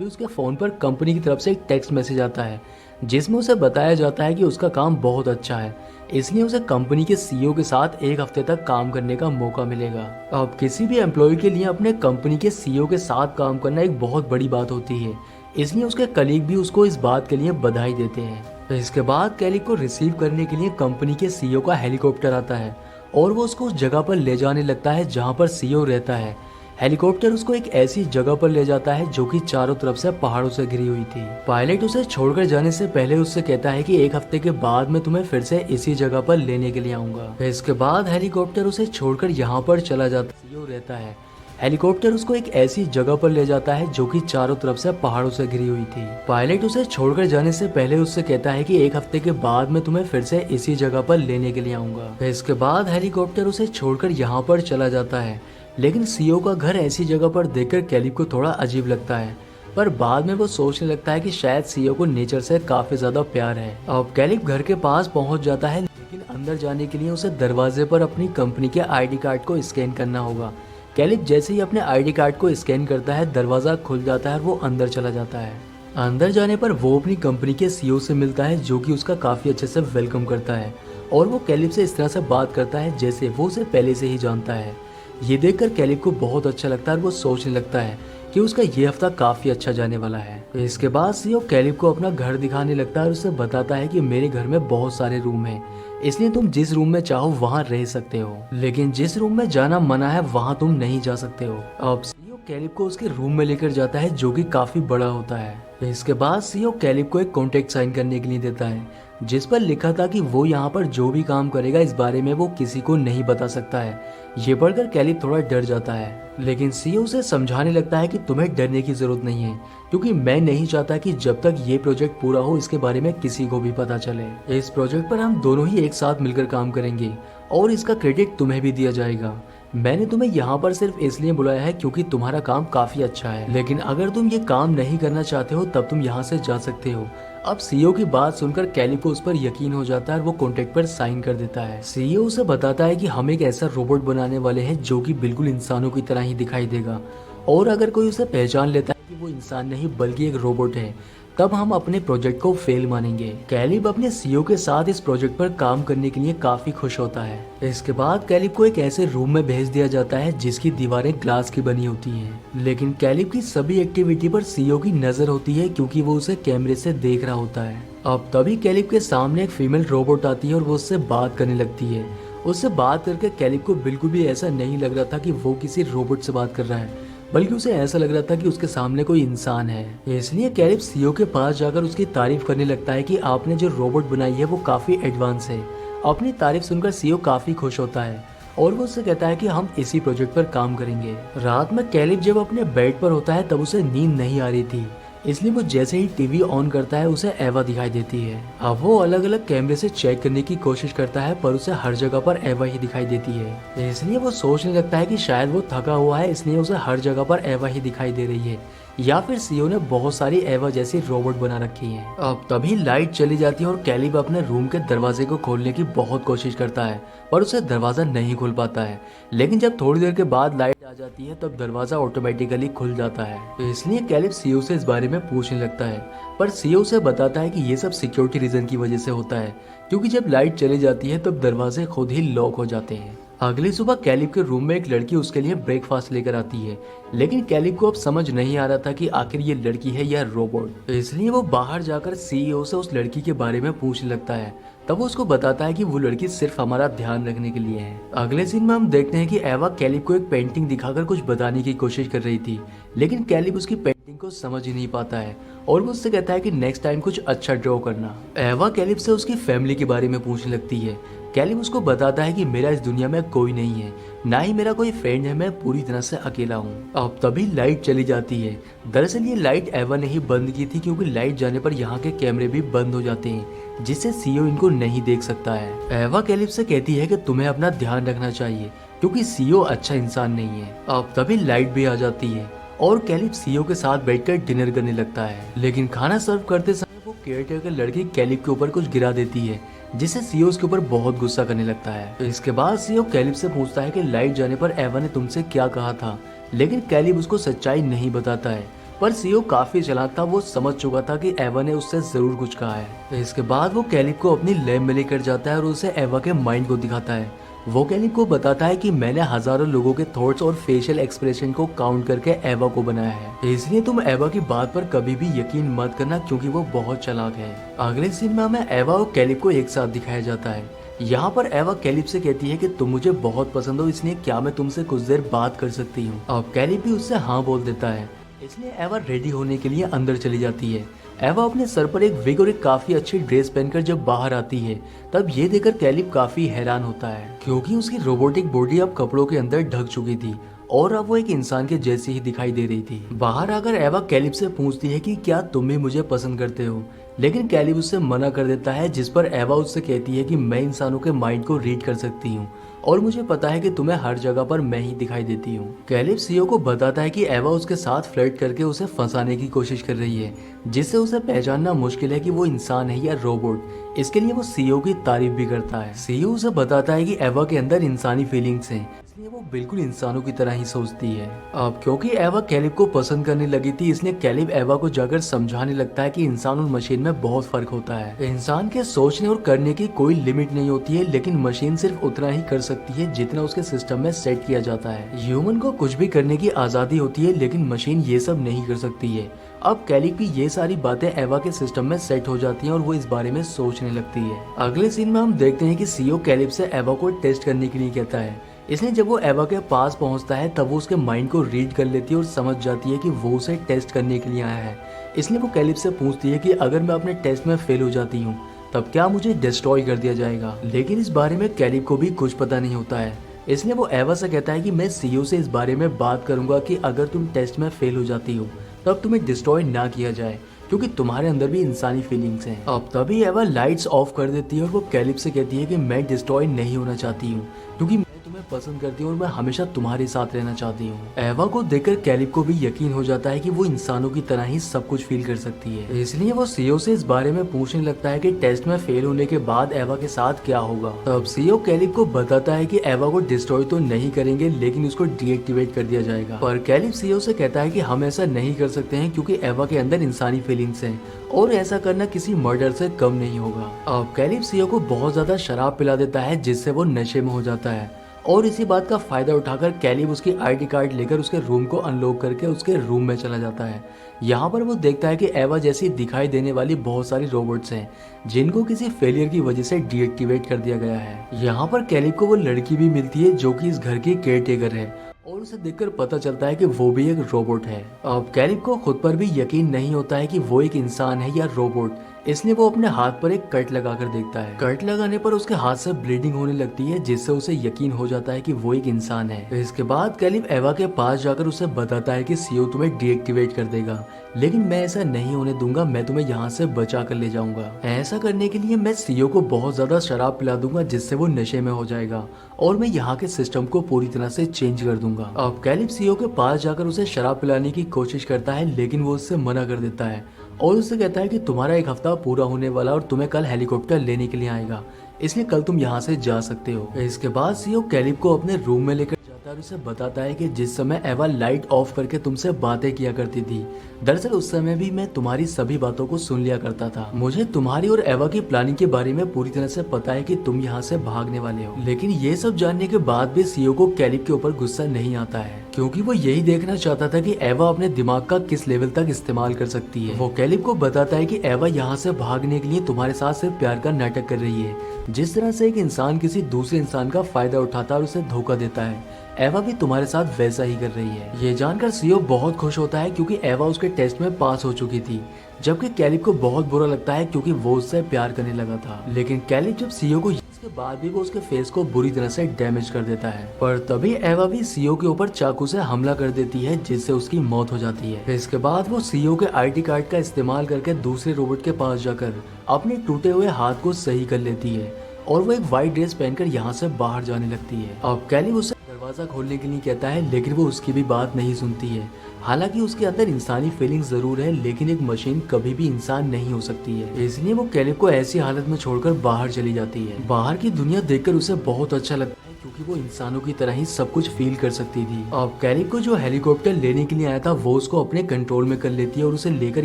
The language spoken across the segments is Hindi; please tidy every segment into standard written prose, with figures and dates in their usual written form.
तभी उसके फ़ोन पर कंपनी की तरफ से एक टेक्स्ट मैसेज आता है जिसमें उसे बताया जाता है कि उसका काम बहुत अच्छा है, इसलिए उसे कंपनी के सीईओ के साथ एक हफ्ते तक काम करने का मौका मिलेगा। अब किसी भी एम्प्लॉय के लिए अपने कंपनी के सीईओ के साथ काम करना एक बहुत बड़ी बात होती है, इसलिए उसके कलीग भी उसको इस बात के लिए बधाई देते हैं। तो इसके बाद कैली को रिसीव करने के लिए कंपनी के सीईओ का हेलीकॉप्टर आता है और वो उसको उस जगह पर ले जाने लगता है जहाँ पर सीईओ रहता है। हेलीकॉप्टर उसको एक ऐसी जगह पर ले जाता है जो कि चारों तरफ से पहाड़ों से घिरी हुई थी। पायलट उसे छोड़कर जाने से पहले उससे कहता है कि एक हफ्ते के बाद मैं तुम्हें फिर से इसी जगह पर लेने के लिए आऊंगा। इसके बाद हेलीकॉप्टर उसे छोड़कर यहाँ पर चला जाता है। सीईओ रहता है। हेलीकॉप्टर उसको एक ऐसी जगह पर ले जाता है जो कि चारों तरफ से पहाड़ों से घिरी हुई थी। पायलट उसे छोड़कर जाने से पहले उससे कहता है कि एक हफ्ते के बाद मैं तुम्हें फिर से इसी जगह पर लेने के लिए आऊंगा। इसके बाद हेलीकॉप्टर उसे छोड़कर यहाँ पर चला जाता है, लेकिन सीईओ का घर ऐसी जगह पर देखकर कैलिब को थोड़ा अजीब लगता है, पर बाद में वो सोचने लगता है कि शायद सीईओ को नेचर से काफी ज्यादा प्यार है। अब कैलिब घर के पास पहुंच जाता है, लेकिन अंदर जाने के लिए उसे दरवाजे पर अपनी कंपनी के आईडी कार्ड को स्कैन करना होगा। कैलिब जैसे ही अपने आईडी कार्ड को स्कैन करता है, दरवाजा खुल जाता है और वो अंदर चला जाता है। अंदर जाने पर वो अपनी कंपनी के सीईओ से मिलता है जो कि उसका काफी अच्छे से वेलकम करता है और वो कैलिब से इस तरह से बात करता है जैसे वो उसे पहले से ही जानता है। ये देखकर कैलिब को बहुत अच्छा लगता है और वो सोचने लगता है कि उसका ये हफ्ता काफी अच्छा जाने वाला है। इसके बाद सीईओ कैलिब को अपना घर दिखाने लगता है और उसे बताता है कि मेरे घर में बहुत सारे रूम हैं, इसलिए तुम जिस रूम में चाहो वहाँ रह सकते हो, लेकिन जिस रूम में जाना मना है वहाँ तुम नहीं जा सकते हो। अब सीईओ कैलिब को उसके रूम में लेकर जाता है जो कि काफी बड़ा होता है। इसके बाद सीईओ कैलिब को एक कॉन्ट्रैक्ट साइन करने के लिए देता है जिस पर लिखा था कि वो यहाँ पर जो भी काम करेगा इस बारे में वो किसी को नहीं बता सकता है। ये पढ़कर कैलिब थोड़ा डर जाता है, लेकिन सीईओ उसे समझाने लगता है कि तुम्हें डरने की जरूरत नहीं है, क्योंकि मैं नहीं चाहता कि जब तक ये प्रोजेक्ट पूरा हो इसके बारे में किसी को भी पता चले। इस प्रोजेक्ट पर हम दोनों ही एक साथ मिलकर काम करेंगे और इसका क्रेडिट तुम्हें भी दिया जाएगा। मैंने तुम्हें यहाँ पर सिर्फ इसलिए बुलाया है क्योंकि तुम्हारा काम काफी अच्छा है, लेकिन अगर तुम ये काम नहीं करना चाहते हो तब तुम यहाँ से जा सकते हो। अब सीईओ की बात सुनकर कैलिब को उस पर यकीन हो जाता है और वो कॉन्ट्रैक्ट पर साइन कर देता है। सीईओ उसे बताता है कि हम एक ऐसा रोबोट बनाने वाले हैं जो कि बिल्कुल इंसानों की तरह ही दिखाई देगा, और अगर कोई उसे पहचान लेता है कि वो इंसान नहीं बल्कि एक रोबोट है तब हम अपने प्रोजेक्ट को फेल मानेंगे। कैलिब अपने सीईओ के साथ इस प्रोजेक्ट पर काम करने के लिए काफी खुश होता है। इसके बाद कैलिब को एक ऐसे रूम में भेज दिया जाता है जिसकी दीवारें ग्लास की बनी होती हैं, लेकिन कैलिब की सभी एक्टिविटी पर सीईओ की नजर होती है क्योंकि वो उसे कैमरे से देख रहा होता है। अब तभी कैलिब के सामने एक फीमेल रोबोट आती है और वो उससे बात करने लगती है। उससे बात करके कैलिब को बिल्कुल भी ऐसा नहीं लग रहा था कि वो किसी रोबोट से बात कर रहा है, बल्कि उसे ऐसा लग रहा था कि उसके सामने कोई इंसान है। इसलिए कैलिब सीईओ के पास जाकर उसकी तारीफ करने लगता है कि आपने जो रोबोट बनाई है वो काफी एडवांस है। अपनी तारीफ सुनकर सीईओ काफी खुश होता है और वो उससे कहता है कि हम इसी प्रोजेक्ट पर काम करेंगे। रात में कैलिब जब अपने बेड पर होता है तब उसे नींद नहीं आ रही थी, इसलिए वो जैसे ही टीवी ऑन करता है उसे एवा दिखाई देती है। अब वो अलग अलग कैमरे से चेक करने की कोशिश करता है पर उसे हर जगह पर एवा ही दिखाई देती है। इसलिए वो सोचने लगता है कि शायद वो थका हुआ है, इसलिए उसे हर जगह पर एवा ही दिखाई दे रही है, या फिर सीईओ ने बहुत सारी एवा जैसी रोबोट बना रखी है। अब तभी लाइट चली जाती है और कैलिब अपने रूम के दरवाजे को खोलने की बहुत कोशिश करता है पर उसे दरवाजा नहीं खुल पाता है, लेकिन जब थोड़ी देर के बाद लाइट आ जाती है तब दरवाजा ऑटोमेटिकली खुल जाता है। तो इसलिए कैलिब सीईओ से इस बारे में पूछने लगता है, पर सीईओ उसे बताता है कि ये सब सिक्योरिटी रीजन की वजह से होता है, क्योंकि जब लाइट चली जाती है तब दरवाजे खुद ही लॉक हो जाते हैं। अगली सुबह कैलिब के रूम में एक लड़की उसके लिए ब्रेकफास्ट लेकर आती है, लेकिन कैलिब को अब समझ नहीं आ रहा था कि आखिर ये लड़की है या रोबोट। इसलिए वो बाहर जाकर सीईओ से उस लड़की के बारे में पूछने लगता है। तब वो उसको बताता है कि वो लड़की सिर्फ हमारा ध्यान रखने के लिए है। अगले सीन में हम देखते हैं कि एवा कैलिब को एक पेंटिंग दिखाकर कुछ बताने की कोशिश कर रही थी, लेकिन कैलिब उसकी पेंटिंग को समझ ही नहीं पाता है और वो उससे कहता है कि नेक्स्ट टाइम कुछ अच्छा ड्रॉ करना। एवा कैलिब से उसकी फैमिली के बारे में पूछने लगती है। कैलिब उसको बताता है कि मेरा इस दुनिया में कोई नहीं है, ना ही मेरा कोई फ्रेंड है, मैं पूरी तरह से अकेला हूँ। अब तभी लाइट चली जाती है। दरअसल ये लाइट एवा ने ही बंद की थी, क्योंकि लाइट जाने पर यहाँ के कैमरे भी बंद हो जाते हैं, जिससे सीईओ इनको नहीं देख सकता है। एवा कैलिब से कहती है कि तुम्हें अपना ध्यान रखना चाहिए, क्योंकि सीईओ अच्छा इंसान नहीं है। अब तभी लाइट भी आ जाती है और कैलिब सीईओ के साथ बैठकर डिनर करने लगता है, लेकिन खाना सर्व करते समय वो केयरटेकर लड़की कैलिब के ऊपर कुछ गिरा देती है, जिससे सीईओ उसके ऊपर बहुत गुस्सा करने लगता है। तो इसके बाद सीईओ कैलिब से पूछता है कि लाइट जाने पर एवा ने तुमसे क्या कहा था, लेकिन कैलिब उसको सच्चाई नहीं बताता है, पर सीईओ काफी चालाक था, वो समझ चुका था कि एवा ने उससे जरूर कुछ कहा है। इसके बाद वो कैलिब को अपनी लैब में लेकर जाता है और उसे एवा के माइंड को दिखाता है। वो कैलिब को बताता है कि मैंने हजारों लोगों के थॉट्स और फेशियल एक्सप्रेशन को काउंट करके एवा को बनाया है, इसलिए तुम एवा की बात पर कभी भी यकीन मत करना क्योंकि वो बहुत चालाक है। अगले सीन में हमें एवा और कैलिब को एक साथ दिखाया जाता है। यहाँ पर एवा कैलिब से कहती है कि तुम मुझे बहुत पसंद हो, इसलिए क्या मैं तुमसे कुछ देर बात कर सकती हूँ। अब कैलिब भी उससे हाँ बोल देता है, इसलिए एवा रेडी होने के लिए अंदर चली जाती है। एवा अपने सर पर एक विग और एक काफी अच्छी ड्रेस पहनकर जब बाहर आती है तब ये देखकर कैलिब काफी हैरान होता है क्योंकि उसकी रोबोटिक बॉडी अब कपड़ों के अंदर ढक चुकी थी और अब वो एक इंसान के जैसी ही दिखाई दे रही थी। बाहर आकर एवा कैलिब से पूछती है कि क्या तुम भी मुझे पसंद करते हो, लेकिन कैलिब उससे मना कर देता है, जिस पर एवा उससे कहती है कि मैं इंसानों के माइंड को रीड कर सकती हूँ और मुझे पता है कि तुम्हें हर जगह पर मैं ही दिखाई देती हूँ। कैलिब सीईओ को बताता है कि एवा उसके साथ फ्लर्ट करके उसे फंसाने की कोशिश कर रही है, जिससे उसे पहचानना मुश्किल है कि वो इंसान है या रोबोट। इसके लिए वो सीईओ की तारीफ भी करता है। सीईओ उसे बताता है कि एवा के अंदर इंसानी फीलिंग्स हैं, इसलिए वो बिल्कुल इंसानों की तरह ही सोचती है। अब क्योंकि एवा कैलिब को पसंद करने लगी थी, इसलिए कैलिब एवा को जाकर समझाने लगता है कि इंसान और मशीन में बहुत फर्क होता है। इंसान के सोचने और करने की कोई लिमिट नहीं होती है, लेकिन मशीन सिर्फ उतना ही कर सकती है जितना उसके सिस्टम में सेट किया जाता है। ह्यूमन को कुछ भी करने की आजादी होती है, लेकिन मशीन ये सब नहीं कर सकती है। अब कैलिब की ये सारी बातें एवा के सिस्टम में सेट हो जाती हैं और वो इस बारे में सोचने लगती है। अगले सीन में हम देखते हैं कि सीईओ कैलिब से एवा को टेस्ट करने के लिए कहता है, इसलिए जब वो एवा के पास पहुंचता है तब वो उसके माइंड को रीड कर लेती है और समझ जाती है कि वो उसे टेस्ट करने के लिए आया है। इसलिए वो कैलिब से पूछती है कि अगर मैं अपने टेस्ट में फेल हो जाती हूँ तब क्या मुझे डिस्ट्रॉय कर दिया जाएगा। लेकिन इस बारे में कैलिब को भी कुछ पता नहीं होता है, इसलिए वो एवा से कहता है कि मैं सीईओ से इस बारे में बात करूंगा कि अगर तुम टेस्ट में फेल हो जाती हो तब तुम्हें डिस्ट्रॉय ना किया जाए, क्योंकि तुम्हारे अंदर भी इंसानी फीलिंग्स हैं। अब तभी एवा लाइट्स ऑफ कर देती है और वो कैलिब से कहती है कि मैं डिस्ट्रॉय नहीं होना चाहती हूँ, क्योंकि मैं तुम्हें पसंद करती हूँ और मैं हमेशा तुम्हारे साथ रहना चाहती हूँ। एवा को देखकर कैलिब को भी यकीन हो जाता है कि वो इंसानों की तरह ही सब कुछ फील कर सकती है, इसलिए वो सीईओ से इस बारे में पूछने लगता है कि टेस्ट में फेल होने के बाद एवा के साथ क्या होगा। तब सीईओ कैलिब को बताता है कि एवा को डिस्ट्रॉय तो नहीं करेंगे, लेकिन उसको डीएक्टिवेट कर दिया जाएगा। पर कैलिब सीईओ से कहता है कि हम ऐसा नहीं कर सकते हैं क्योंकि एवा के अंदर इंसानी फीलिंग्स हैं और ऐसा करना किसी मर्डर से कम नहीं होगा। अब कैलिब सीईओ को बहुत ज्यादा शराब पिला देता है, जिससे वो नशे में हो जाता है और इसी बात का फायदा उठाकर कैलिब उसकी आईडी कार्ड लेकर उसके रूम को अनलॉक करके उसके रूम में चला जाता है। यहाँ पर वो देखता है कि एवा जैसी दिखाई देने वाली बहुत सारी रोबोट्स हैं जिनको किसी फेलियर की वजह से डीएक्टिवेट कर दिया गया है। यहाँ पर कैलिब को वो लड़की भी मिलती है जो कि इस घर की केयरटेकर है और उसे देखकर पता चलता है कि वो भी एक रोबोट है। अब कैलिब को खुद पर भी यकीन नहीं होता है कि वो एक इंसान है या रोबोट, इसलिए वो अपने हाथ पर एक कट लगाकर देखता है। कट लगाने पर उसके हाथ से ब्लीडिंग होने लगती है, जिससे उसे यकीन हो जाता है कि वो एक इंसान है। इसके बाद कैलिब एवा के पास जाकर उसे बताता है कि सीईओ तुम्हें डीएक्टिवेट कर देगा, लेकिन मैं ऐसा नहीं होने दूंगा, मैं तुम्हें यहाँ से बचा कर ले जाऊंगा। ऐसा करने के लिए मैं सीईओ को बहुत ज्यादा शराब पिला दूंगा जिससे वो नशे में हो जाएगा और मैं यहाँ के सिस्टम को पूरी तरह से चेंज कर दूंगा। अब कैलिब सीईओ के पास जाकर उसे शराब पिलाने की कोशिश करता है, लेकिन वो उससे मना कर देता है और उससे कहता है कि तुम्हारा एक हफ्ता पूरा होने वाला और तुम्हें कल हेलीकॉप्टर लेने के लिए आएगा, इसलिए कल तुम यहाँ से जा सकते हो। इसके बाद सीईओ कैलिब को अपने रूम में लेकर जाता है और उसे बताता है कि जिस समय एवा लाइट ऑफ करके तुमसे बातें किया करती थी, दरअसल उस समय भी मैं तुम्हारी सभी बातों को सुन लिया करता था। मुझे तुम्हारी और एवा की प्लानिंग के बारे में पूरी तरह से पता है कि तुम यहाँ से भागने वाले हो। लेकिन ये सब जानने के बाद भी सीईओ को कैलिब के ऊपर गुस्सा नहीं आता है, क्योंकि वो यही देखना चाहता था कि एवा अपने दिमाग का किस लेवल तक इस्तेमाल कर सकती है। वो कैलिब को बताता है कि एवा यहाँ से भागने के लिए तुम्हारे साथ सिर्फ प्यार का नाटक कर रही है, जिस तरह से एक इंसान किसी दूसरे इंसान का फायदा उठाता है और उसे धोखा देता है, एवा भी तुम्हारे साथ वैसा ही कर रही है। ये जानकर सीईओ बहुत खुश होता है क्योंकि एवा उसके टेस्ट में पास हो चुकी थी, जबकि कैलिब को बहुत बुरा लगता है क्योंकि वो उससे प्यार करने लगा था। लेकिन कैलिब जब सीईओ को इसके बाद भी वो उसके फेस को बुरी तरह से डैमेज कर देता है, पर तभी एवा भी सीईओ के ऊपर चाकू से हमला कर देती है, जिससे उसकी मौत हो जाती है। इसके बाद वो सीईओ के आईडी कार्ड का इस्तेमाल करके दूसरे रोबोट के पास जाकर अपने टूटे हुए हाथ को सही कर लेती है और वो एक व्हाइट ड्रेस पहनकर यहाँ से बाहर जाने लगती है। अब कैलिब उसे दरवाजा खोलने के लिए कहता है, लेकिन वो उसकी भी बात नहीं सुनती है। हालांकि उसके अंदर इंसानी फीलिंग्स जरूर है, लेकिन एक मशीन कभी भी इंसान नहीं हो सकती है, इसलिए वो कैलिब को ऐसी हालत में छोड़कर बाहर चली जाती है। बाहर की दुनिया देखकर उसे बहुत अच्छा लगता है क्योंकि वो इंसानों की तरह ही सब कुछ फील कर सकती थी। अब कैलिब को जो हेलीकॉप्टर लेने के लिए आया था वो उसको अपने कंट्रोल में कर लेती है और उसे लेकर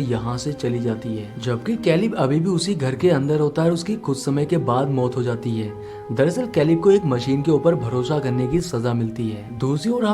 यहाँ से चली जाती है, जबकि कैलिब अभी भी उसी घर के अंदर होता है और उसकी कुछ समय के बाद मौत हो जाती है। दरअसल कैलिब को एक मशीन के ऊपर भरोसा करने की सजा मिलती है। दूसरी ओर